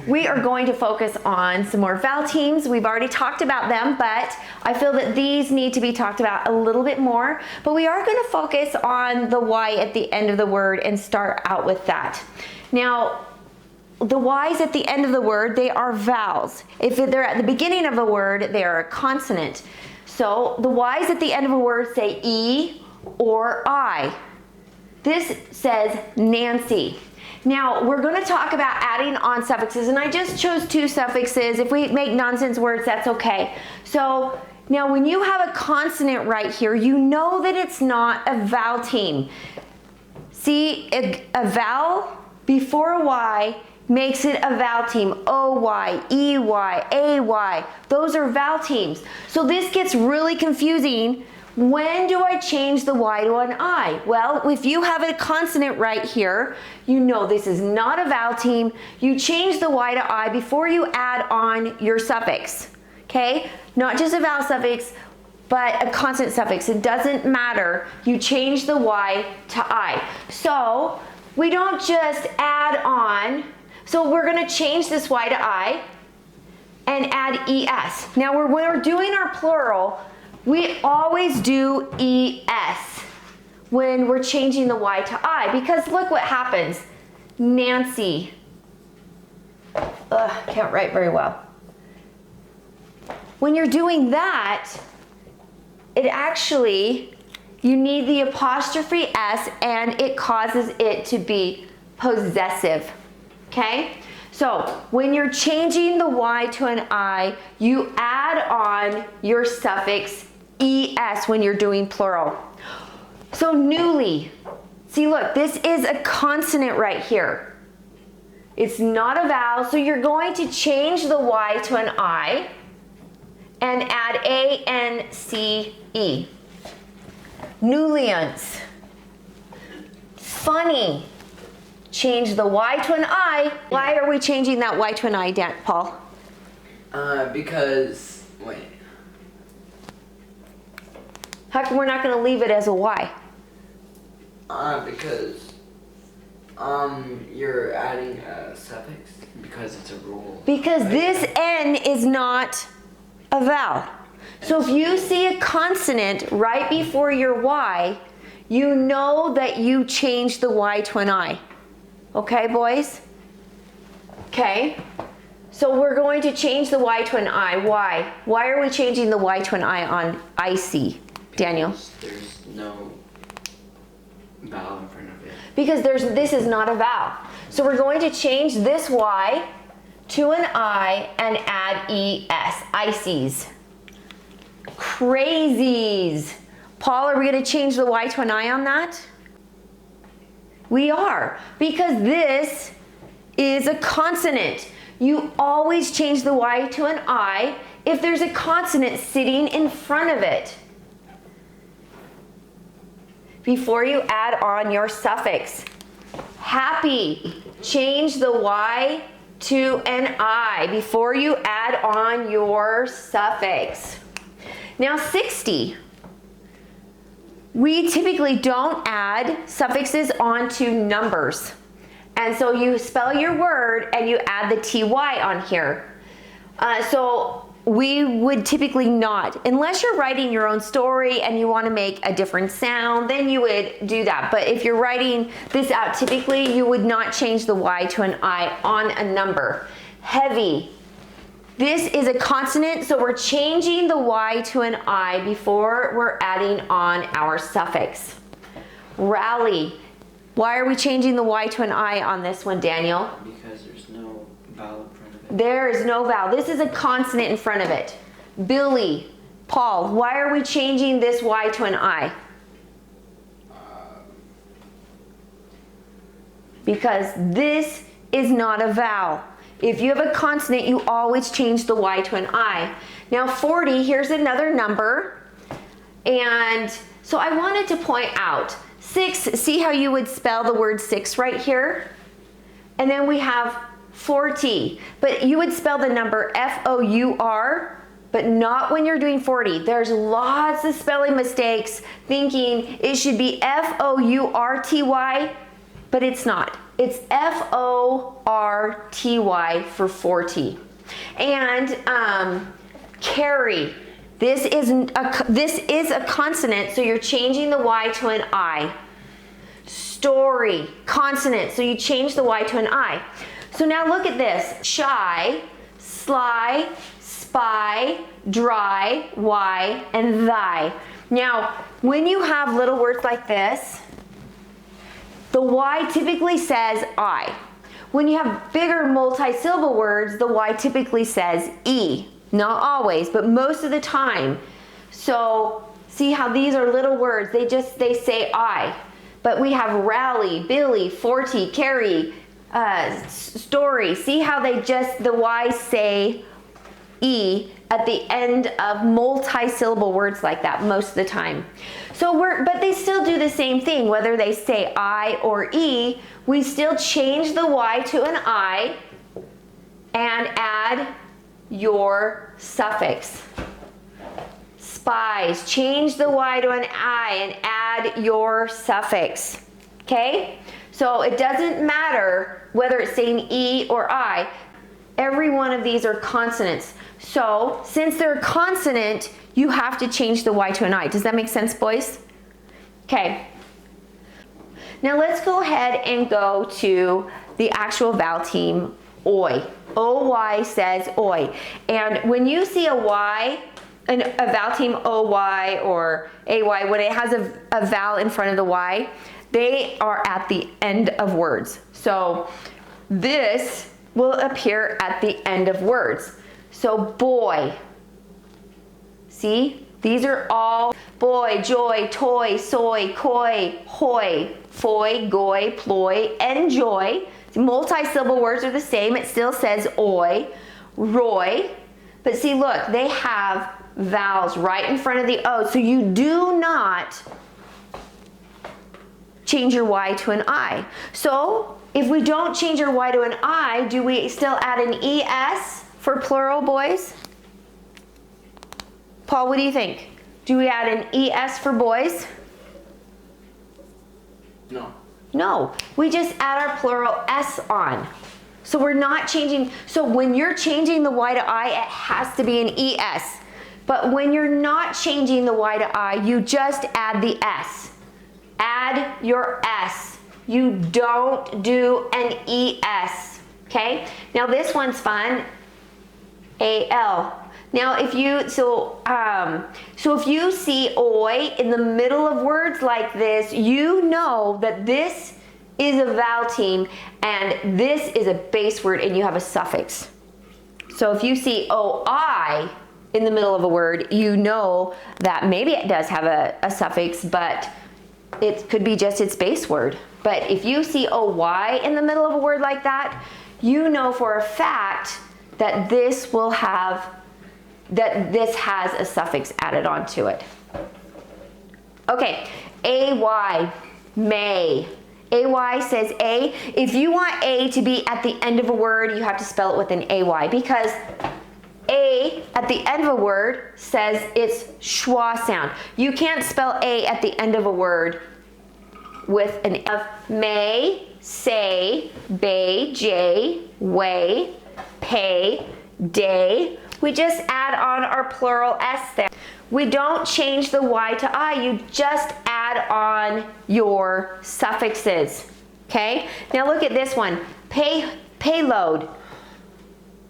we are going to focus on some more vowel teams. We've already talked about them, but I feel that these need to be talked about a little bit more. But we are going to focus on the Y at the end of the word and start out with that. Now, the Y's at the end of the word, they are vowels. If they're at the beginning of a word, they are a consonant. So the Y's at the end of a word say E or I. This says Nancy. Now, we're going to talk about adding on suffixes, and I just chose 2 suffixes. If we make nonsense words, that's okay. So now when you have a consonant right here, you know that it's not a vowel team. See, a vowel before a Y makes it a vowel team. O-Y, E-Y, A-Y. Those are vowel teams. So this gets really confusing. When do I change the Y to an I? Well, if you have a consonant right here, you know this is not a vowel team. You change the Y to I before you add on your suffix. Okay? Not just a vowel suffix, but a consonant suffix. It doesn't matter. You change the Y to I. So we don't just add on. So we're going to change this Y to I and add ES. Now when we're doing our plural, we always do ES when we're changing the Y to I, because look what happens. Nancy. Can't write very well. When you're doing that, it actually, you need the apostrophe S and it causes it to be possessive. Okay? So when you're changing the Y to an I, you add on your suffix ES when you're doing plural. So newly, see look, this is a consonant right here. It's not a vowel, so you're going to change the Y to an I and add A-N-C-E. Newlians. Funny. Change the Y to an I. Why are we changing that Y to an I, Paul? Because, wait. How come we're not going to leave it as a Y? Because, you're adding a suffix because it's a rule. Because this N is not a vowel. So if you see a consonant right before your Y, you know that you changed the Y to an I. Okay, boys? Okay. So we're going to change the Y to an I. Why? Why are we changing the Y to an I on icy, Daniel? There's no vowel in front of it. Because this is not a vowel. So we're going to change this Y to an I and add ES. Ices. Crazies. Paul, are we going to change the Y to an I on that? We are, because this is a consonant. You always change the Y to an I if there's a consonant sitting in front of it before you add on your suffix. Happy, change the Y to an I before you add on your suffix. Now 60. We typically don't add suffixes onto numbers. And so you spell your word and you add the TY on here. So we would typically not, unless you're writing your own story and you want to make a different sound, then you would do that. But if you're writing this out, typically you would not change the Y to an I on a number. Heavy. This is a consonant, so we're changing the Y to an I before we're adding on our suffix. Rally. Why are we changing the Y to an I on this one, Daniel? Because there's no vowel in front of it. There is no vowel. This is a consonant in front of it. Billy. Paul, why are we changing this Y to an I? Because this is not a vowel. If you have a consonant, you always change the Y to an I. Now 40, here's another number. And so I wanted to point out 6, see how you would spell the word 6 right here? And then we have 40, but you would spell the number F-O-U-R, but not when you're doing 40. There's lots of spelling mistakes thinking it should be F-O-U-R-T-Y. but it's not. It's F-O-R-T-Y for 40. And carry. This is a consonant, so you're changing the Y to an I. Story, consonant, so you change the Y to an I. So now look at this. Shy, sly, spy, dry, Y, and thy. Now, when you have little words like this, the Y typically says I. When you have bigger multi-syllable words, the Y typically says E. Not always, but most of the time. So see how these are little words, they say I. But we have rally, Billy, 40, carry, story. See how the Y's say E at the end of multi-syllable words like that most of the time. So but they still do the same thing, whether they say I or E, we still change the Y to an I and add your suffix. Spies, change the Y to an I and add your suffix. Okay? So it doesn't matter whether it's saying E or I. Every one of these are consonants. So since they're consonant, you have to change the Y to an I. Does that make sense, boys? Okay. Now let's go ahead and go to the actual vowel team, oi. O-Y says oi. And when you see a Y, a vowel team O-Y or A-Y, when it has a vowel in front of the Y, they are at the end of words. So this will appear at the end of words. So boy, see? These are all boy, joy, toy, soy, koi, hoy, foy, goy, ploy, enjoy. Multi-syllable words are the same. It still says oi, roy. But see, look, they have vowels right in front of the O. So you do not change your Y to an I. So if we don't change our Y to an I, do we still add an ES for plural, boys? Paul, what do you think? Do we add an ES for boys? No. No, we just add our plural S on. So we're not changing, so when you're changing the Y to I, it has to be an ES. But when you're not changing the Y to I, you just add the S. Add your S. You don't do an ES, okay? Now this one's fun, AL. Now if you, so if you see oi in the middle of words like this, you know that this is a vowel team and this is a base word and you have a suffix. So if you see OI in the middle of a word, you know that maybe it does have a suffix, but it could be just its base word. But if you see OY in the middle of a word like that, you know for a fact that this has a suffix added onto it. Okay, AY, may. AY says A. If you want A to be at the end of a word, you have to spell it with an AY because A at the end of a word says it's schwa sound. You can't spell A at the end of a word with an F. May, say, bay, jay, way, pay, day. We just add on our plural S there. We don't change the Y to I, you just add on your suffixes, okay? Now look at this one, payload.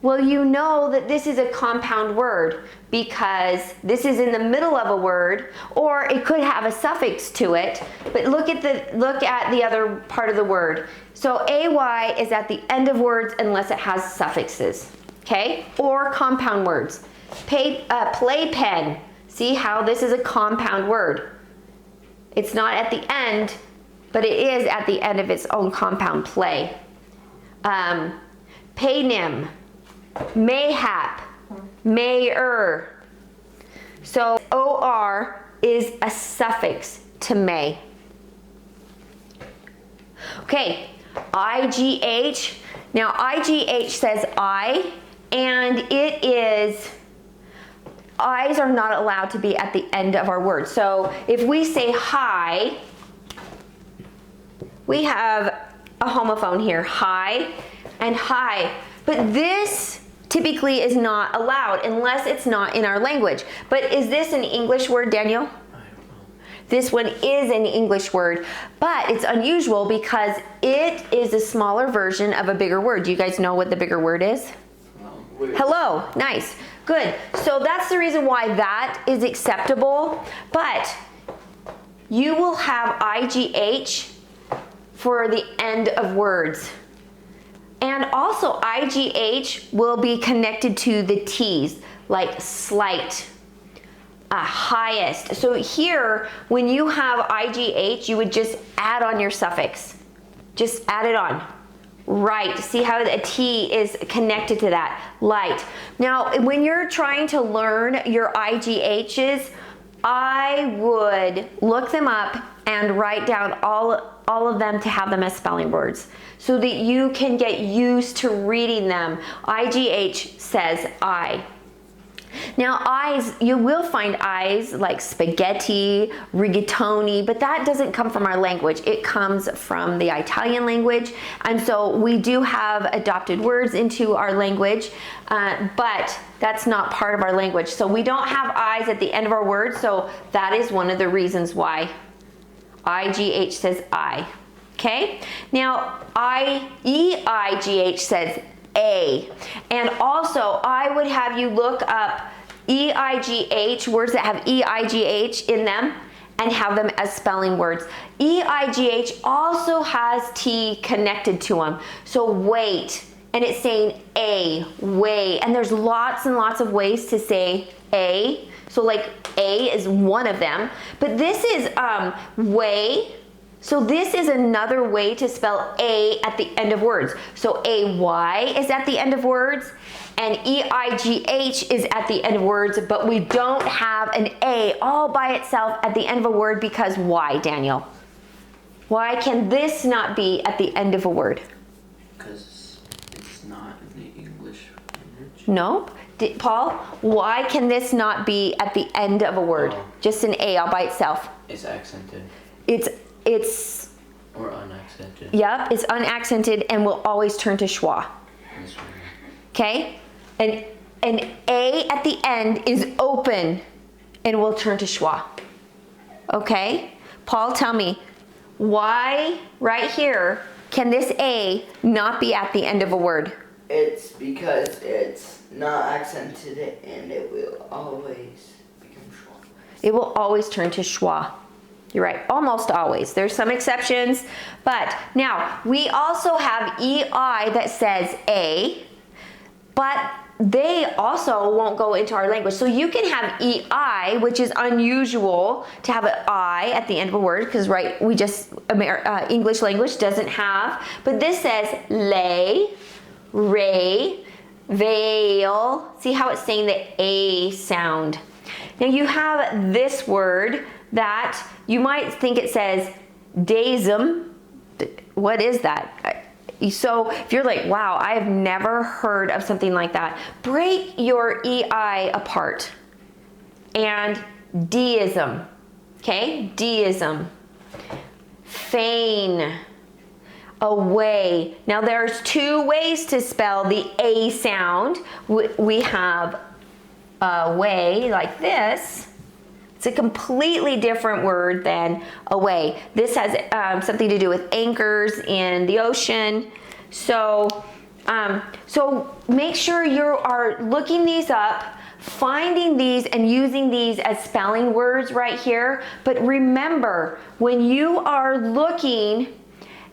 Well, you know that this is a compound word because this is in the middle of a word, or it could have a suffix to it, but look at the other part of the word. So AY is at the end of words unless it has suffixes, okay? Or compound words. Playpen. See how this is a compound word. It's not at the end, but it is at the end of its own compound, play. Paynim, mayhap, mayer. So OR is a suffix to may. Okay, IGH. Now IGH says I, and it is, I's are not allowed to be at the end of our word. So if we say hi, we have a homophone here, high and high. But this typically is not allowed unless it's not in our language. But is this an English word, Daniel? I don't know. This one is an English word, but it's unusual because it is a smaller version of a bigger word. Do you guys know what the bigger word is? Hello, nice, good. So that's the reason why that is acceptable, but you will have IGH for the end of words. And also IGH will be connected to the T's, like slight, highest. So here, when you have IGH, you would just add on your suffix. Just add it on. Right, see how the T is connected to that, light. Now, when you're trying to learn your IGHs, I would look them up and write down all of them to have them as spelling words so that you can get used to reading them. IGH says I. Now eyes, you will find eyes like spaghetti, rigatoni, but that doesn't come from our language. It comes from the Italian language. And so we do have adopted words into our language, but that's not part of our language. So we don't have eyes at the end of our words. So that is one of the reasons why IGH says I. Okay. Now EIGH says A. And also I would have you look up EIGH, words that have EIGH in them, and have them as spelling words. EIGH also has T connected to them. So wait, and it's saying A, way. And there's lots and lots of ways to say A. So like A is one of them, but this is way. So this is another way to spell A at the end of words. So AY is at the end of words, and EIGH is at the end of words, but we don't have an A all by itself at the end of a word because why, Daniel? Why can this not be at the end of a word? Because it's not in the English language. Nope. Paul, why can this not be at the end of a word? Oh. Just an A all by itself. It's accented. It's or unaccented. Yep, it's unaccented and will always turn to schwa. This one. Okay? And an A at the end is open and will turn to schwa. Okay? Paul, tell me, why right here can this A not be at the end of a word? It's because it's not accented and it will always become schwa. It will always turn to schwa. You're right, almost always. There's some exceptions, but now we also have EI that says A, but they also won't go into our language. So you can have EI, which is unusual to have an I at the end of a word, because right, we just, English language doesn't have, but this says lay, ray, veil. See how it's saying the A sound. Now you have this word that you might think it says daism. What is that? So if you're like, wow, I have never heard of something like that, break your EI apart. And deism, okay? Deism. Feign. Away. Now there's two ways to spell the A sound. We have away like this. It's a completely different word than away. This has something to do with anchors in the ocean. So, so make sure you are looking these up, finding these and using these as spelling words right here. But remember, when you are looking,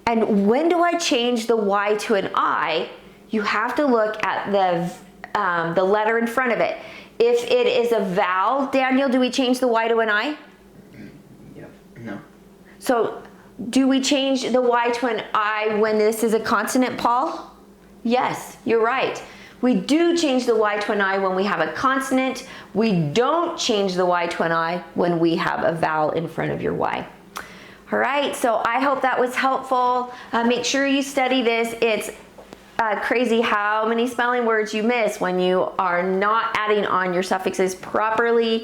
and when do I change the Y to an I, you have to look at the letter in front of it. If it is a vowel, Daniel, do we change the Y to an I? Yep. No. So do we change the Y to an I when this is a consonant, Paul? Yes, you're right. We do change the Y to an I when we have a consonant. We don't change the Y to an I when we have a vowel in front of your Y. All right, so I hope that was helpful. Make sure you study this. It's crazy how many spelling words you miss when you are not adding on your suffixes properly.